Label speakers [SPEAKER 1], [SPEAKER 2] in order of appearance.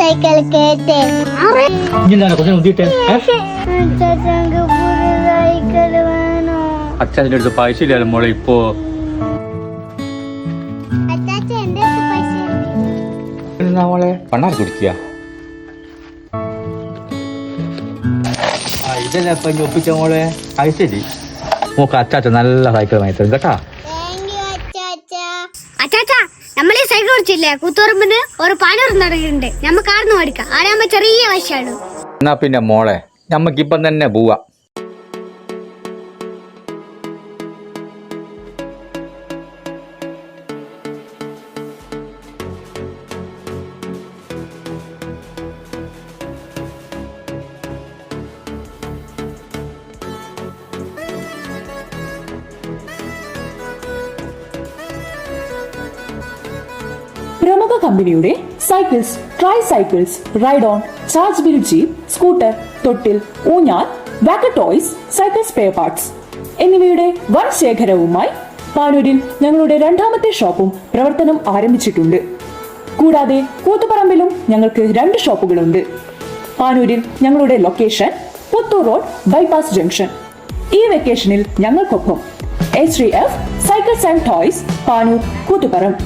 [SPEAKER 1] Cycle കേട്ടേ
[SPEAKER 2] കുറച്ച് നോക്കിട്ടെ
[SPEAKER 1] അച്ചാച്ചക്ക് പുതിയ സൈക്കിൾ വേണോ?
[SPEAKER 2] അച്ഛൻ്റെ അടുത്ത് പൈസ ഇല്ലല്ലോ മോളെ ഇപ്പോ.
[SPEAKER 1] അച്ചാച്ച എന്റെ അടുത്ത് പൈസ ഉണ്ട്.
[SPEAKER 2] മോളെ പണ്ണാർ കുടിക്കുക ഇതല്ലേ ഇപ്പൊ ഒപ്പിച്ച മോളെ പൈസ നോക്ക അച്ചാച്ച നല്ല സൈക്കിൾ വാങ്ങി തരും കേട്ടാ.
[SPEAKER 1] Thank you അച്ചാച്ച.
[SPEAKER 3] അച്ചാച്ചാ നമ്മളീ സൈക്കിൾ കുറിച്ചില്ലേ കൂത്തുപറമ്പിന് ഒരു പാനൂർ നടക്കുന്നുണ്ട്, നമുക്ക് ആടുന്ന് മേടിക്കാം. ആടാകുമ്പോ ചെറിയ വശമാണ്.
[SPEAKER 2] എന്നാ പിന്നെ മോളെ നമ്മക്കിപ്പം തന്നെ പോവാ.
[SPEAKER 4] പ്രമുഖ കമ്പനിയുടെ cycles, tricycles, ride on, chargeable jeep, scooter, തൊട്ടിൽ, ഊഞ്ഞാൽ, walker toys, cycle spare parts എന്നിവയുടെ വൻ ശേഖരവുമായി പാനൂരിൽ ഞങ്ങളുടെ രണ്ടാമത്തെ ഷോപ്പും പ്രവർത്തനം ആരംഭിച്ചിട്ടുണ്ട്. കൂടാതെ കൂത്തുപറമ്പിലും ഞങ്ങൾക്ക് 2 ഷോപ്പുകളുണ്ട്. പാനൂരിൽ ഞങ്ങളുടെ location Puthur road bypass junction. ഈ വെക്കേഷനിൽ ഞങ്ങൾക്കൊപ്പം HDF cycles and toys, Panoor, Koothuparamba.